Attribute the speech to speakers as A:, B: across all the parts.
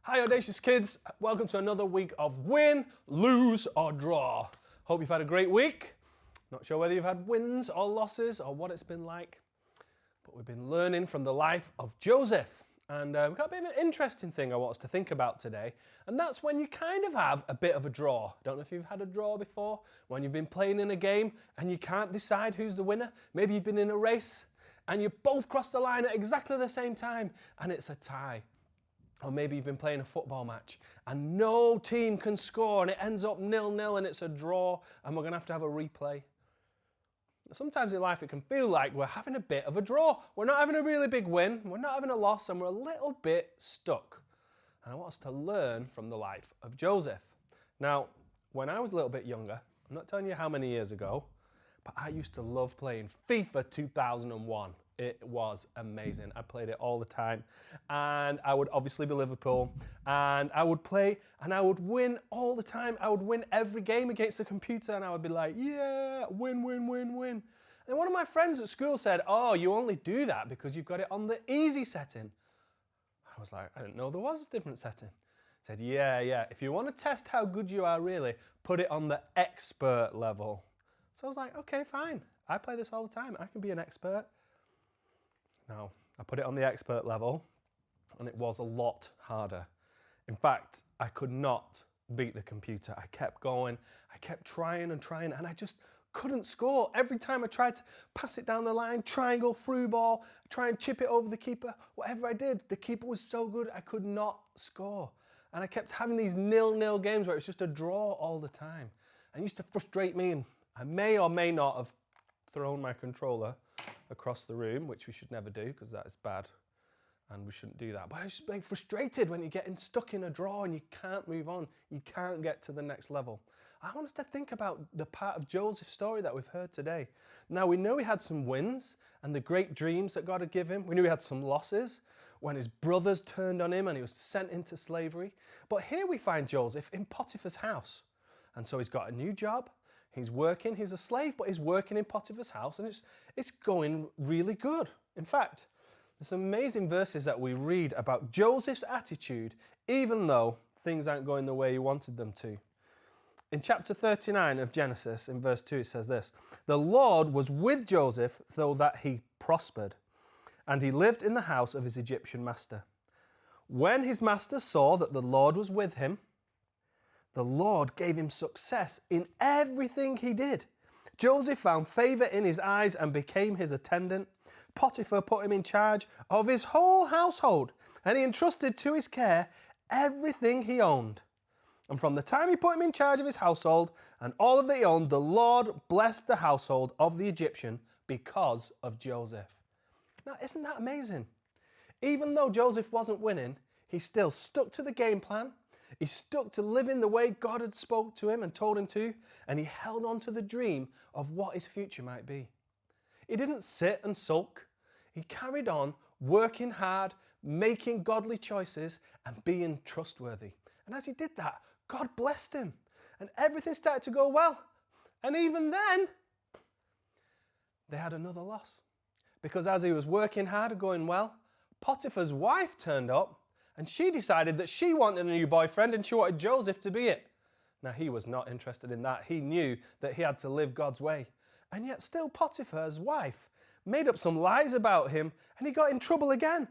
A: Hi Audacious Kids, welcome to another week of win, lose or draw. Hope you've had a great week. Not sure whether you've had wins or losses or what it's been like, but we've been learning from the life of Joseph. And we've got a bit of an interesting thing I want us to think about today, and that's when you kind of have a bit of a draw. Don't know if you've had a draw before, when you've been playing in a game and you can't decide who's the winner. Maybe you've been in a race and you both crossed the line at exactly the same time and it's a tie. Or maybe you've been playing a football match and no team can score and it ends up 0-0 and it's a draw and we're going to have a replay. Sometimes in life it can feel like we're having a bit of a draw. We're not having a really big win, we're not having a loss, and we're a little bit stuck. And I want us to learn from the life of Joseph. Now, when I was a little bit younger, I'm not telling you how many years ago, but I used to love playing FIFA 2001. It was amazing. I played it all the time. And I would obviously be Liverpool. And I would play and I would win all the time. I would win every game against the computer and I would be like, yeah, win, win, win, win. And one of my friends at school said, oh, you only do that because you've got it on the easy setting. I was like, I didn't know there was a different setting. He said, yeah. If you want to test how good you are really, put it on the expert level. So I was like, okay, fine. I play this all the time. I can be an expert. No, I put it on the expert level and it was a lot harder. In fact, I could not beat the computer. I kept going, I kept trying and I just couldn't score. Every time I tried to pass it down the line, triangle, through ball, try and chip it over the keeper, whatever I did, the keeper was so good I could not score. And I kept having these 0-0 games where it's just a draw all the time. And it used to frustrate me, and I may or may not have thrown my controller across the room, which we should never do because that is bad and we shouldn't do that. But I was just being frustrated when you're getting stuck in a draw and you can't move on. You can't get to the next level. I want us to think about the part of Joseph's story that we've heard today. Now, we know he had some wins and the great dreams that God had given him. We knew he had some losses when his brothers turned on him and he was sent into slavery. But here we find Joseph in Potiphar's house. And so he's got a new job. He's working, he's a slave, but he's working in Potiphar's house and it's going really good. In fact, there's some amazing verses that we read about Joseph's attitude, even though things aren't going the way he wanted them to. In chapter 39 of Genesis, in verse 2, it says this, "The Lord was with Joseph, so that he prospered, and he lived in the house of his Egyptian master. When his master saw that the Lord was with him, the Lord gave him success in everything he did. Joseph found favor in his eyes and became his attendant. Potiphar put him in charge of his whole household, and he entrusted to his care everything he owned. And from the time he put him in charge of his household and all of that he owned, the Lord blessed the household of the Egyptian because of Joseph." Now, isn't that amazing? Even though Joseph wasn't winning, he still stuck to the game plan. He stuck to living the way God had spoke to him and told him to, and he held on to the dream of what his future might be. He didn't sit and sulk. He carried on working hard, making godly choices, and being trustworthy. And as he did that, God blessed him, and everything started to go well. And even then, they had another loss. Because as he was working hard and going well, Potiphar's wife turned up, and she decided that she wanted a new boyfriend and she wanted Joseph to be it. Now, he was not interested in that. He knew that he had to live God's way. And yet still Potiphar's wife made up some lies about him and he got in trouble again.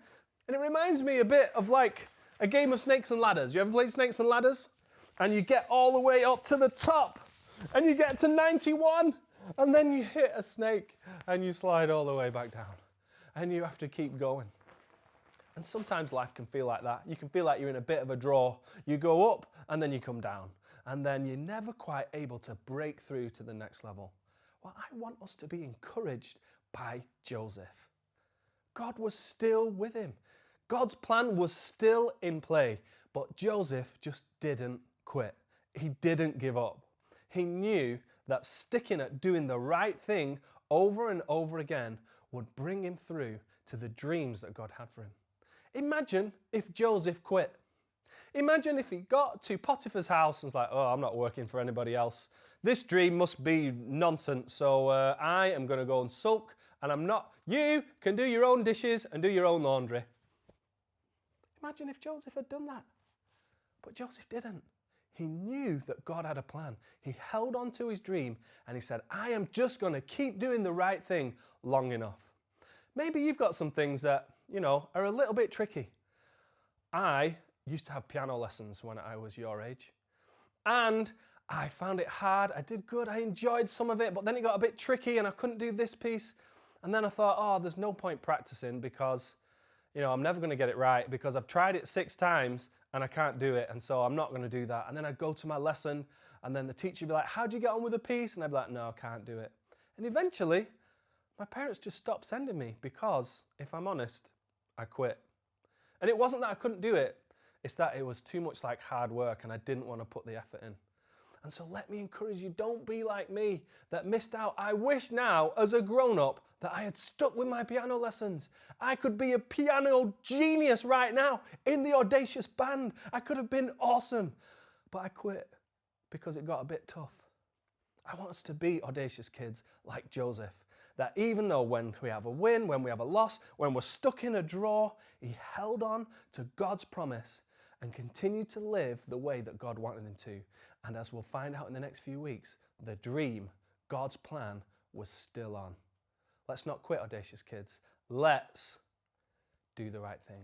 A: And it reminds me a bit of like a game of snakes and ladders. You ever played snakes and ladders? And you get all the way up to the top and you get to 91 and then you hit a snake and you slide all the way back down. And you have to keep going. And sometimes life can feel like that. You can feel like you're in a bit of a draw. You go up and then you come down. And then you're never quite able to break through to the next level. Well, I want us to be encouraged by Joseph. God was still with him. God's plan was still in play. But Joseph just didn't quit. He didn't give up. He knew that sticking at doing the right thing over and over again would bring him through to the dreams that God had for him. Imagine if Joseph quit. Imagine if he got to Potiphar's house and was like, oh, I'm not working for anybody else. This dream must be nonsense, so I am going to go and sulk, and I'm not. You can do your own dishes and do your own laundry. Imagine if Joseph had done that. But Joseph didn't. He knew that God had a plan. He held on to his dream and he said, I am just going to keep doing the right thing long enough. Maybe you've got some things that, are a little bit tricky. I used to have piano lessons when I was your age. And I found it hard. I did good. I enjoyed some of it, but then it got a bit tricky and I couldn't do this piece. And then I thought, there's no point practicing because, I'm never going to get it right because I've tried it 6 times and I can't do it. And so I'm not going to do that. And then I'd go to my lesson and then the teacher would be like, how'd you get on with the piece? And I'd be like, no, I can't do it. And eventually, my parents just stopped sending me because, if I'm honest, I quit. And it wasn't that I couldn't do it. It's that it was too much like hard work and I didn't want to put the effort in. And so let me encourage you, don't be like me that missed out. I wish now, as a grown-up, that I had stuck with my piano lessons. I could be a piano genius right now in the Audacious band. I could have been awesome. But I quit because it got a bit tough. I want us to be audacious kids like Joseph. That even though when we have a win, when we have a loss, when we're stuck in a draw, he held on to God's promise and continued to live the way that God wanted him to. And as we'll find out in the next few weeks, the dream, God's plan, was still on. Let's not quit, audacious kids. Let's do the right thing.